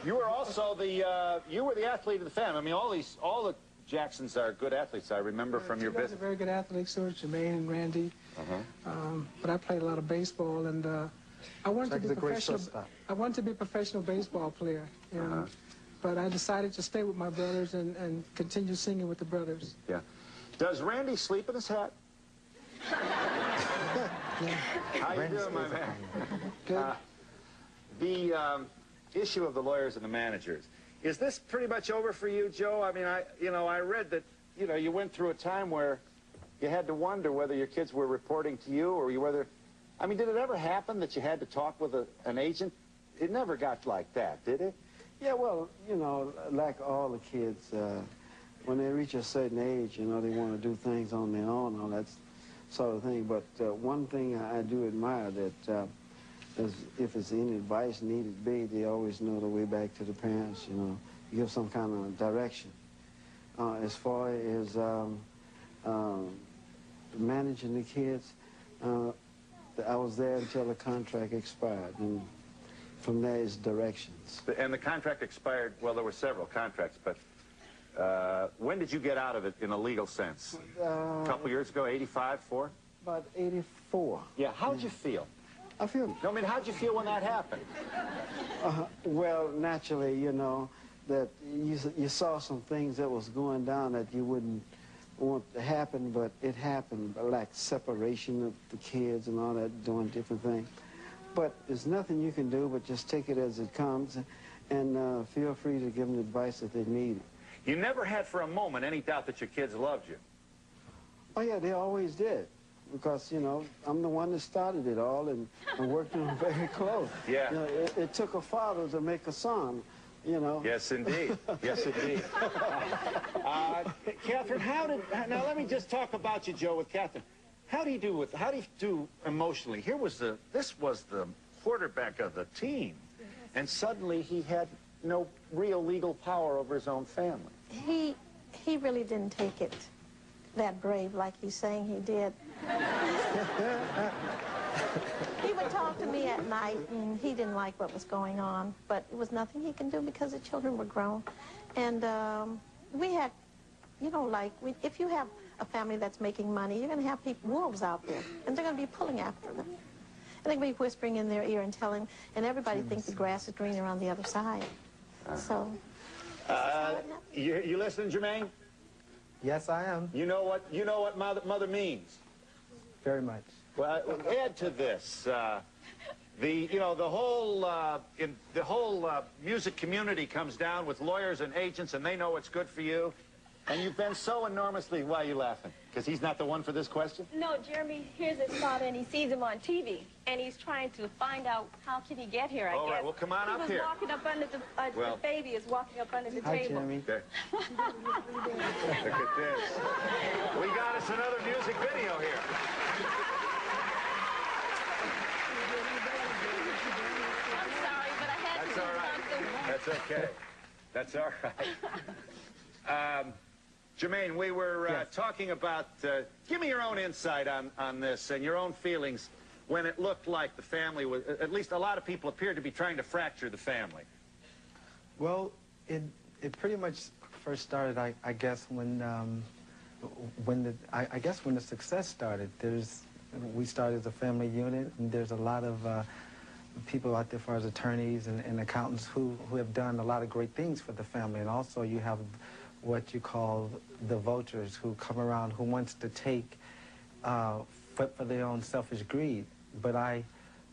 You were also the you were the athlete of the family. I mean, all the Jacksons are good athletes. I remember from your business. Very good athletes, so Jermaine and Randy. But I played a lot of baseball, and I wanted to be professional. I wanted to be a professional baseball player, and, but I decided to stay with my brothers and continue singing with the brothers. Yeah. Does Randy sleep in his hat? How you doing, my man? Good. The issue of the lawyers and the managers, is this pretty much over for you, Joe? I mean, I read that, you went through a time where you had to wonder whether your kids were reporting to you or I mean, did it ever happen that you had to talk with an agent? It never got like that, did it? Yeah, well, like all the kids, when they reach a certain age, they want to do things on their own, all that sort of thing. But one thing I do admire that if it's any advice needed be, they always know the way back to the parents, give some kind of direction. As far as managing the kids, I was there until the contract expired, and from there is directions. And the contract expired, well, there were several contracts, but when did you get out of it in a legal sense? A couple years ago, 85, 4? About 84. Yeah, how'd you feel? I feel... No, I mean, how'd you feel when that happened? Well, naturally, that you saw some things that was going down that you wouldn't want to happen, but it happened, like separation of the kids and all that, doing different things. But there's nothing you can do but just take it as it comes and feel free to give them advice that they need. You never had for a moment any doubt that your kids loved you? Oh, yeah, they always did. Because, I'm the one that started it all and worked them very close. Yeah. It took a father to make a son, Yes, indeed. Yes, indeed. Katherine, now let me just talk about you, Joe, with Katherine. How do you do emotionally? This was the quarterback of the team, and suddenly he had no real legal power over his own family. He really didn't take it that brave like he's saying he did. He would talk to me at night, and he didn't like what was going on, but it was nothing he can do because the children were grown. And we had, if you have a family that's making money, you're going to have wolves out there, and they're going to be pulling after them. And they're going to be whispering in their ear and telling, and everybody thinks the grass is greener on the other side. So, you listening, Jermaine? Yes, I am. You know what mother means? Very much. Well, add to this, the whole music community comes down with lawyers and agents, and they know what's good for you. And you've been so enormously... Why are you laughing? Because he's not the one for this question? No, Jeremy hears his father and he sees him on TV, and he's trying to find out how can he get here, I guess. All right, well, come on up here. He was walking up under the baby is walking up under the Hi, table. Jeremy. Okay. Look at this. We got us another music video here. I'm sorry, but I had to do something. That's okay. That's all right. Jermaine, we were talking about, give me your own insight on this and your own feelings when it looked like the family was, at least a lot of people appeared to be trying to fracture the family. Well, it pretty much first started, I guess, when the success started. We started as a family unit, and there's a lot of people out there, as far as attorneys and accountants, who have done a lot of great things for the family. And also you have what you call the vultures who come around who wants to take for their own selfish greed. But I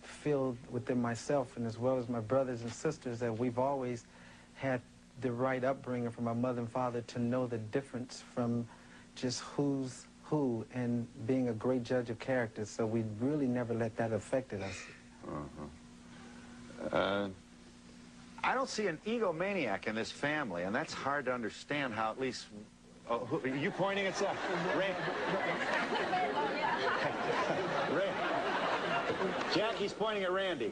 feel within myself, and as well as my brothers and sisters, that we've always had the right upbringing from our mother and father to know the difference from just who's who and being a great judge of character. So we really never let that affect us. I don't see an egomaniac in this family, and that's hard to understand how at least... are you pointing at something? Jackie's pointing at Randy.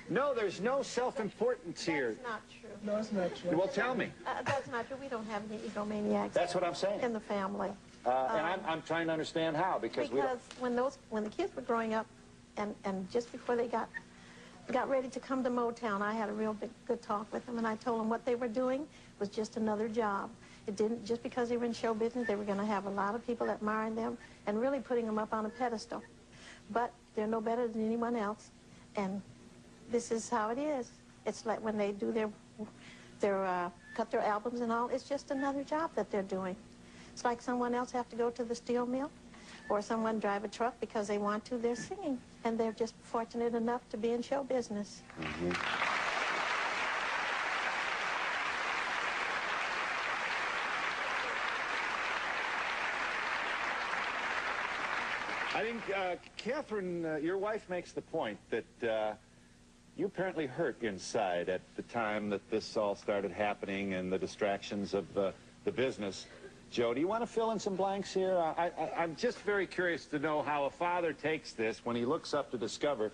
No, there's no self-importance here. That's not true. No, it's not true. Well, tell me. That's not true. We don't have any egomaniacs. That's what I'm saying. In the family. And I'm trying to understand how, because when the kids were growing up, and just before they got got ready to come to Motown, I had a real good talk with them, and I told them what they were doing was just another job. It didn't, just because they were in show business, they were going to have a lot of people admiring them and really putting them up on a pedestal. But they're no better than anyone else, and this is how it is. It's like when they do cut their albums and all, it's just another job that they're doing. It's like someone else have to go to the steel mill or someone drive a truck because they want to. They're singing, and they're just fortunate enough to be in show business. Mm-hmm. I think, Katherine, your wife makes the point that you apparently hurt inside at the time that this all started happening and the distractions of the business. Joe, do you want to fill in some blanks here? I'm just very curious to know how a father takes this when he looks up to discover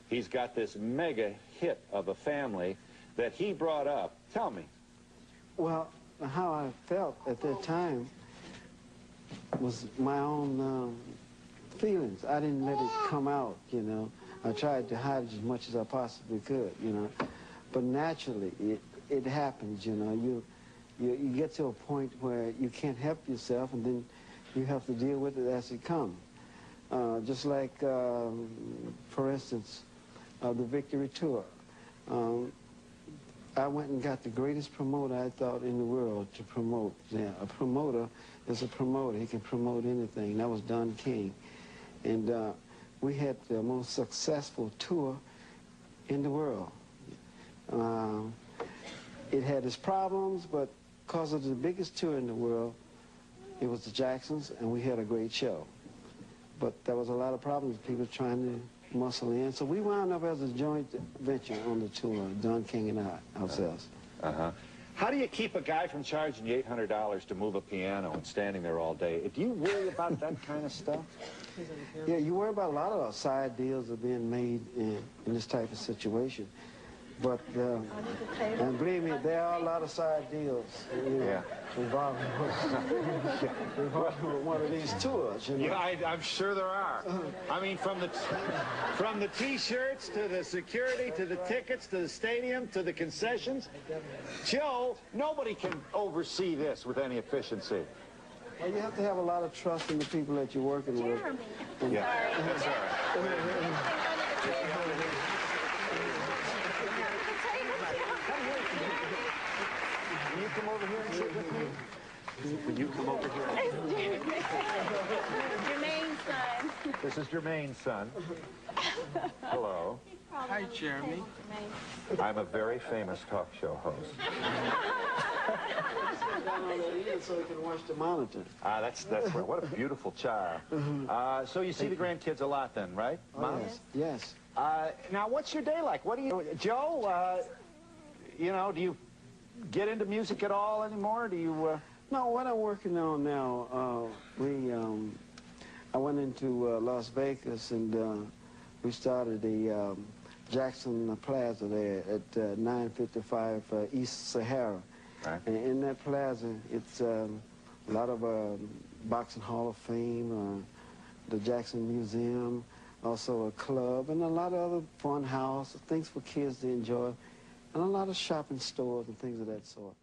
he's got this mega hit of a family that he brought up. Tell me. Well, how I felt at that time was my own feelings. I didn't let it come out, you know. I tried to hide it as much as I possibly could, you know. But naturally, it happens, you know. You get to a point where you can't help yourself, and then you have to deal with it as it comes. Just like, for instance, the Victory Tour. I went and got the greatest promoter I thought in the world to promote. Yeah, a promoter is a promoter. He can promote anything. That was Don King. And we had the most successful tour in the world. It had its problems, but because of the biggest tour in the world, it was the Jacksons, and we had a great show. But there was a lot of problems, people trying to muscle in. So we wound up as a joint venture on the tour, Don King and ourselves. How do you keep a guy from charging you $800 to move a piano and standing there all day? Do you worry about that kind of stuff? Yeah, you worry about a lot of side deals are being made in this type of situation. But, and believe me, there are a lot of side deals, you know, involving one of these tours, you know. Yeah, I'm sure there are. I mean, from the T-shirts to the security to the tickets to the stadium to the concessions. Joe, nobody can oversee this with any efficiency. Well, you have to have a lot of trust in the people that you're working with. Jeremy. Yeah, that's all right. Can you come over here and sit with me? Can you come over here? Jermaine's son. This is Jermaine's son. Hello. Hi, Jeremy. I'm a very famous talk show host. So you can watch the monitor. That's right. What a beautiful child. So you see the grandkids a lot then, right? Oh, yes. Now, what's your day like? What do you, Joe, you know, do you get into music at all anymore? Do you... No, what I'm working on now, I went into Las Vegas, and we started the Jackson Plaza there at 955 East Sahara. Right. And in that plaza, it's a lot of Boxing Hall of Fame, the Jackson Museum, also a club, and a lot of other fun house, things for kids to enjoy, and a lot of shopping stores and things of that sort.